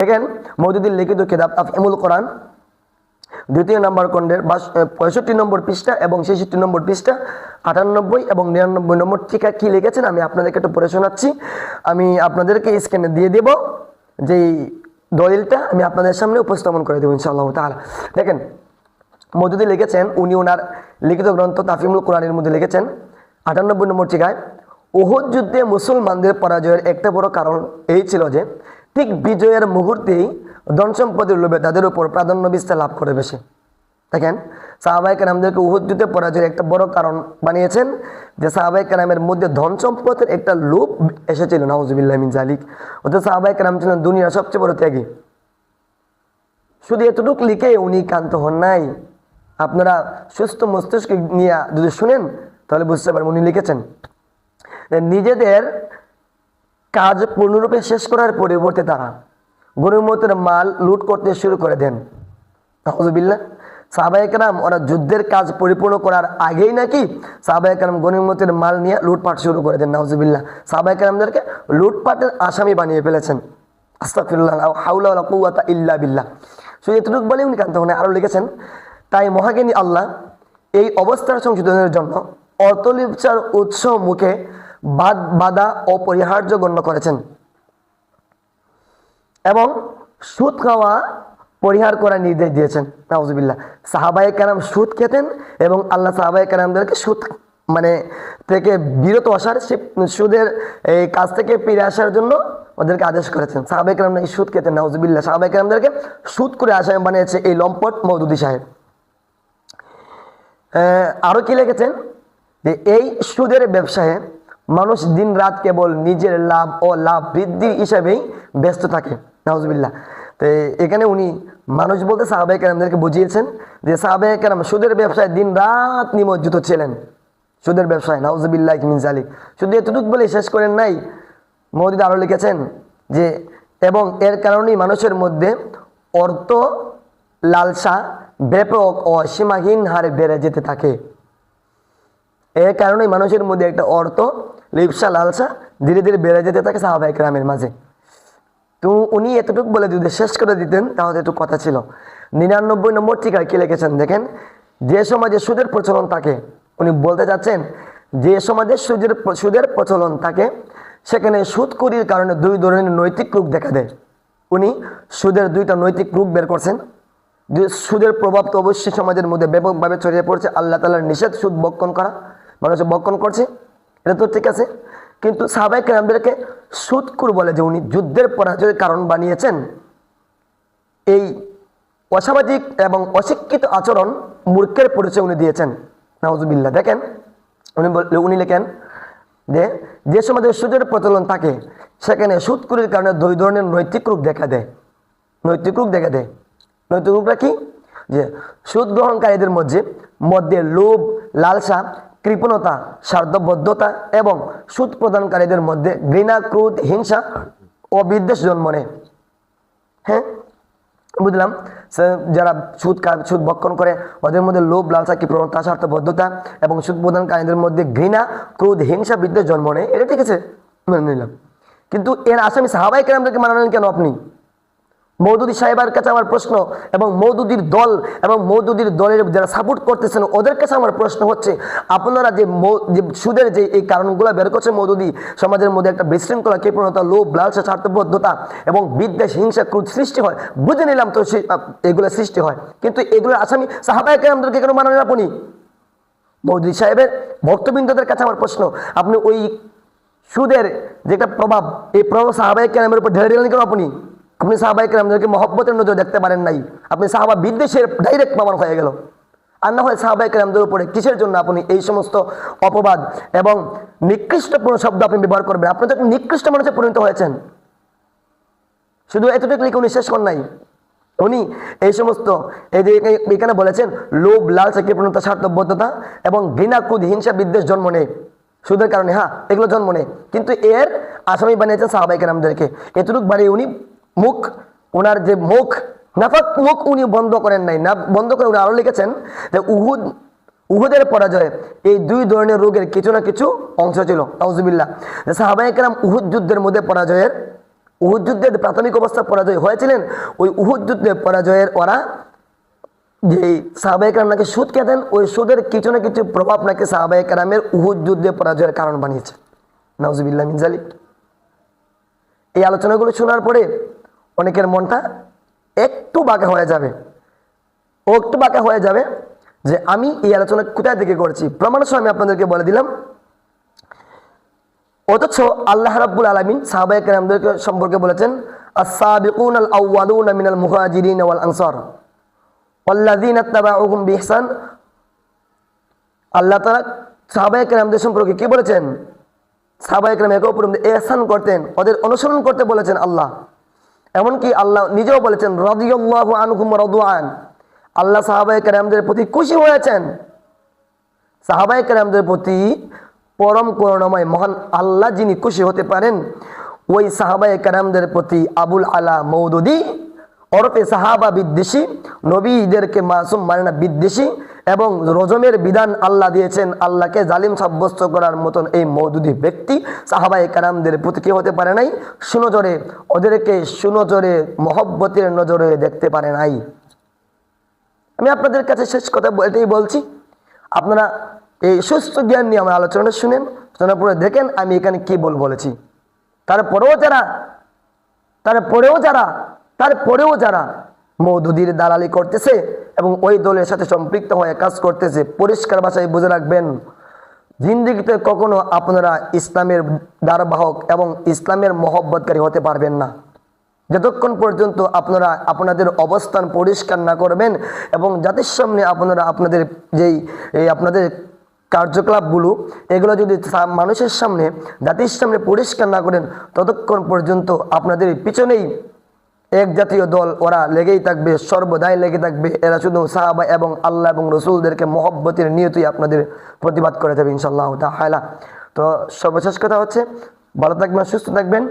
দেখেন মওদুদির লিখিত কিতাব তাফহিমুল কোরআন ২য় নম্বর খণ্ডের ৬৫ নম্বর পৃষ্ঠা এবং ৬৬ নম্বর পৃষ্ঠা, ৯৮ এবং ৯৯ নম্বর টিকা কি লিখেছেন আমি আপনাদেরকে একটু পড়ে শোনাচ্ছি। আমি আপনাদেরকে স্ক্রিনে দিয়ে দেব, যেই দলিলটা আমি আপনাদের সামনে উপস্থাপন করে দেবো ইনশাআল্লাহ তাআলা। দেখেন মওদুদি লিখেছেন, উনি ওনার লিখিত গ্রন্থ তাফহিমুল কোরআনের মধ্যে লিখেছেন ৯৮ নম্বর টিকায়, উহুদ যুদ্ধে মুসলমানদের পরাজয়ের একটা বড় কারণ এই ছিল যে ঠিক বিজয়ের মুহূর্তেই ধন সম্পদের লোভে তাদের উপর প্রাধান্য বিস্তার লাভ করে বেশি। দেখেন সাহাবায়ে কেরামদেরকে উহুদ যুদ্ধে পরাজয়ের একটা বড় কারণ বানিয়েছেন যে সাহাবায়ে কেরামের মধ্যে ধন সম্পদের একটা লোভ এসেছিল, নাউজুবিল্লাহ মিন জালিক। অর্থাৎ সাহাবায়ে কেরাম ছিলেন দুনিয়ার সবচেয়ে বড় ত্যাগী। শুধু এতটুকু লিখে উনি ক্ষান্ত হন নাই। আপনারা সুস্থ মস্তিষ্ক নিয়ে যদি শুনেন তাহলে বুঝতে পারবেন উনি লিখেছেন নিজেদের কাজ পূর্ণরূপে শেষ করার পরিবর্তে তারা গনিমতের মাল লুট করতে শুরু করে দেন। নাউজুবিল্লাহ। সাহাবায়ে কেরাম ওরা যুদ্ধের কাজ পরিপূর্ণ করার আগেই নাকি সাহাবায়ে কেরাম গনিমতের মাল নিয়ে লুটপাট শুরু করে দেন। নাউজুবিল্লাহ। সাহাবায়ে কেরামদেরকে লুটপাটের আসামি বানিয়ে ফেলেছেন। আস্তাগফিরুল্লাহ, লা হাওলা ওয়ালা কুওয়াতা ইল্লা বিল্লাহ। শুধু এতটুকু বলে উনি কান্ত হন। আরও লিখেছেন, তাই মহাজ্ঞানী আল্লাহ এই অবস্থার সংশোধনের জন্য অর্থলিপ্সার উৎস মুখে বাধা অপরিহার্য গণ্য করেছেন এবং সুদ খাওয়া পরিহার করার নির্দেশ দিয়েছেন। নাউজুবিল্লাহ। সাহাবায়ে কেরাম সুদ খেতেন এবং আল্লাহ সাহাবায়ে কেরামদেরকে সুদ থেকে বিরত আসার, সুদের এই কাজ থেকে ফিরে আসার জন্য ওদেরকে আদেশ করেছেন। সাহাবায়ে কেরাম নাকি সুদ খেতেন। নাউজুবিল্লাহ। সাহাবায়ে কেরামদেরকে সুদ করে আসামি বানিয়েছে এই লম্পট মওদুদি সাহেব। আরও কি লিখেছেন যে এই সুদের ব্যবসায় মানুষ দিন রাত কেবল নিজের লাভ ও লাভ বৃদ্ধির হিসাবেই ব্যস্ত থাকে। নাউজুবিল্লাহ। তো এখানে উনি মানুষ বলতে সাহাবায়ে কেরামদেরকে বুঝিয়েছেন যে সাহাবায়ে কেরাম সুদের ব্যবসায় দিন রাত নিমজ্জিত ছিলেন, সুদের ব্যবসায়। নাউজুবিল্লাহ মিন জালিক। শুধু এতটুকু বলে শেষ করেন নাই, মওদুদি আরও লিখেছেন যে এবং এর কারণেই মানুষের মধ্যে অর্থ লালসা ব্যাপক ও সীমাহীন হারে বেড়ে যেতে থাকে। এর কারণেই মানুষের মধ্যে একটা অর্থ লিপ্সা লালসা ধীরে ধীরে বেড়ে যেতে থাকে সাহাবায়ে কেরামের মাঝে। তো উনি এতটুকু বলে যদি শেষ করে দিতেন তাহলে একটু কথা ছিল। ৯৯ নম্বর টিকায় কি লিখেছেন দেখেন, যে সমাজে সুদের প্রচলন থাকে, উনি বলতে চাচ্ছেন যে সমাজে সুদের প্রচলন থাকে সেখানে সুদখোরির কারণে দুই ধরনের নৈতিক রূপ দেখা দেয়। উনি সুদের দুইটা নৈতিক রূপ বের করছেন। যে সুদের প্রভাব তো অবশ্যই সমাজের মধ্যে ব্যাপকভাবে ছড়িয়ে পড়ছে। আল্লাহ তাআলার নিষেধ সুদ বক্ষণ করা, মানুষ বক্ষণ করছে, এটা তো ঠিক আছে। কিন্তু সাহাবায়ে কেরামদেরকে সুদখোর বলে যে উনি যুদ্ধের পরাজয়ের কারণ বানিয়েছেন। এই অসামাজিক এবং অশিক্ষিত আচরণ মূর্খের পরিচয় উনি দিয়েছেন। নাউজুবিল্লাহ। দেখেন উনি লেখেন যে সমাজে সুদের প্রচলন থাকে সেখানে সুদখোরির কারণে দুই ধরনের নৈতিক রূপ দেখা দেয়। নৈতিক রূপ দেখা দেয়। নৈতিক রূপটা কি? যে সুদ গ্রহণকারীদের মধ্যে লোভ লালসা কৃপণতা স্বার্থবদ্ধতা এবং সুদ প্রদানকারীদের মধ্যে ঘৃণা ক্রোধ হিংসা ও বিদ্বেষ জন্ম নেয়। হ্যাঁ বুঝলাম। যারা সুদ ভক্ষণ করে ওদের মধ্যে লোভ লালসা কৃপণতা স্বার্থবদ্ধতা এবং সুদ প্রদানকারীদের মধ্যে ঘৃণা ক্রোধ হিংসা বিদ্বেষ জন্ম নেয়, এটা ঠিক আছে, মেনে নিলাম। কিন্তু এর আসামি সাহাবায়ে কেরামদেরকে মানালেন কেন আপনি? মওদুদি সাহেবের কাছে আমার প্রশ্ন এবং মওদুদির দল এবং মওদুদির দলের যারা সাপোর্ট করতেছেন ওদের কাছে আমার প্রশ্ন হচ্ছে, আপনারা যে সুদের যে এই কারণগুলো বের করছে মওদুদি, সমাজের মধ্যে একটা বিশৃঙ্খলা কৃপণতা লোভ লালসা স্বার্থবদ্ধতা এবং বিদ্বেষ হিংসা ক্রোধ সৃষ্টি হয়, বুঝে নিলাম তো এগুলো সৃষ্টি হয়, কিন্তু এগুলোর আসামি সাহাবায়ে কেরামদেরকে কেন মানালেন আপনি? মওদুদি সাহেবের ভক্তবৃন্দদের কাছে আমার প্রশ্ন, আপনি ওই সুদের যেটা প্রভাব, এই প্রভাব সাহাবায়ে কেরামের উপর ঢেলে দিলেন কেন আপনি? আপনি সাহাবায়ে কেরামদেরকে মহব্বতের নজরে দেখতে পারেন নাই, আপনি সাহাবা বিদ্বেষের ডাইরেক্ট প্রমাণ হয়ে গেল। আর না হয় সাহাবায়ে কেরামদের উপরে কিসের জন্য আপনি এই সমস্ত অপবাদ এবং নিকৃষ্টপূর্ণ শব্দ আপনি ব্যবহার করবেন? আপনি তো নিকৃষ্ট মানুষে পরিণত হয়েছেন। শুধু এতটুকু লিখে উনি শেষ করেন নাই, উনি এই সমস্ত এই যে এখানে বলেছেন লোভ লালসা কৃপণতা স্বার্থবদ্ধতা এবং ঘৃণা ক্রোধ হিংসা বিদ্বেষ জন্ম নেয় সুদের কারণে। হ্যাঁ এগুলো জন্ম নেয়, কিন্তু এর আসামি বানিয়েছেন সাহাবায়ে কেরামদেরকে। এতটুকু বানিয়ে উনি ওনার যে নাফাক মুখ উনি বন্ধ করেন নাই, না বন্ধ করে উনি আরো লিখেছেন যে উহুদের পরাজয়ে এই দুই ধরনের রোগের কিছু না কিছু অংশ ছিল। নাউজুবিল্লাহ। সাহাবায়ে কেরাম উহুদ যুদ্ধের মধ্যে পরাজয়ের উহুদ যুদ্ধে প্রাথমিক অবস্থা পরাজয় হয়েছিলেন, ওই উহুদ যুদ্ধে পরাজয়ের ওরা যে সাহাবায়ে কেরাম নাকি সুদ খেতেন, ওই সুদের কিছু না কিছু প্রভাব নাকি সাহাবায়ে কেরামের উহুদ যুদ্ধে পরাজয়ের কারণ বানিয়েছে। নাউজুবিল্লাহ মিন যালিক। এই আলোচনাগুলো শোনার পরে অনেকের মনটা একটু বাঁকা হয়ে যাবে, যে আমি এই আলোচনা কোথায় থেকে করছি। প্রমাণ সহ আমি আপনাদেরকে বলে দিলাম। অথচ আল্লাহ রাব্বুল আলামিন সাহাবায়ে কেরামদেরকে সম্পর্কে বলেছেন, আস-সাবিকুনাল আউয়ালুনা মিনাল মুহাজিরিন ওয়াল আনসার ওয়াল্লাযিনা ইত্তাবাউহুম বিইহসান। আল্লাহ তাআলা সাহাবায়ে কেরামদের সম্পর্কে কি বলেছেন? সাহাবায়ে কেরাম একে অপরের মধ্যে ইহসান করতেন, ওদের অনুসরণ করতে বলেছেন আল্লাহ। এমনকি আল্লাহ নিজেও বলেছেন, রাদিয়াল্লাহু আনহুম ওয়া রাদু আন। আল্লাহ সাহাবায়ে কেরামদের প্রতি খুশি হয়েছেন। সাহাবায়ে কেরামদের প্রতি পরম করুণাময় মহান আল্লাহ যিনি খুশি হতে পারেন, ওই সাহাবায়ে কেরামদের প্রতি আবুল আলা মওদুদি ওরফে সাহাবা বিদ্বেষী, নবীদেরকে মাসুম মানে না বিদ্বেষী এবং রজমের বিধান আল্লাহ দিয়েছেন, আল্লাহকে জালিম সাব্যস্ত করার মতন এই মওদুদি ব্যক্তি সাহাবায়ে কেরামদের প্রতি কি হতে পারে নাই? সুনজরে, ওদেরকে সুনজরে মহব্বতের নজরে দেখতে পারে নাই। আমি আপনাদের কাছে শেষ কথা এটাই বলছি, আপনারা এই সুস্থ জ্ঞান নিয়ে আমার আলোচনাটা শুনেন, শোনার পরে দেখেন আমি এখানে কি বলেছি। তারপরেও যারা মওদুদির দালালি করতেছে এবং ওই দলের সাথে সম্পৃক্ত হয়ে কাজ করতেছে, পরিষ্কার ভাষায় বুঝে রাখবেন, জিন্দেগিতে কখনো আপনারা ইসলামের দ্বারবাহক এবং ইসলামের মহব্বতকারী হতে পারবেন না যতক্ষণ পর্যন্ত আপনারা আপনাদের অবস্থান পরিষ্কার না করবেন এবং জাতির সামনে আপনারা আপনাদের আপনাদের কার্যকলাপগুলো এগুলো যদি মানুষের সামনে, জাতির সামনে পরিষ্কার না করেন, ততক্ষণ পর্যন্ত আপনাদের পিছনেই এক জাতীয় দল ওরা লেগেই থাকবে, সর্বদাই লেগে থাকবে। এরা শুধু সাহাবা এবং আল্লাহ এবং রসুলদেরকে মহব্বতের নিয়তই আপনাদের প্রতিবাদ করে যাবে ইনশাআল্লাহ তাআলা। তো সর্বশেষ কথা হচ্ছে, ভালো থাকবেন, সুস্থ থাকবেন।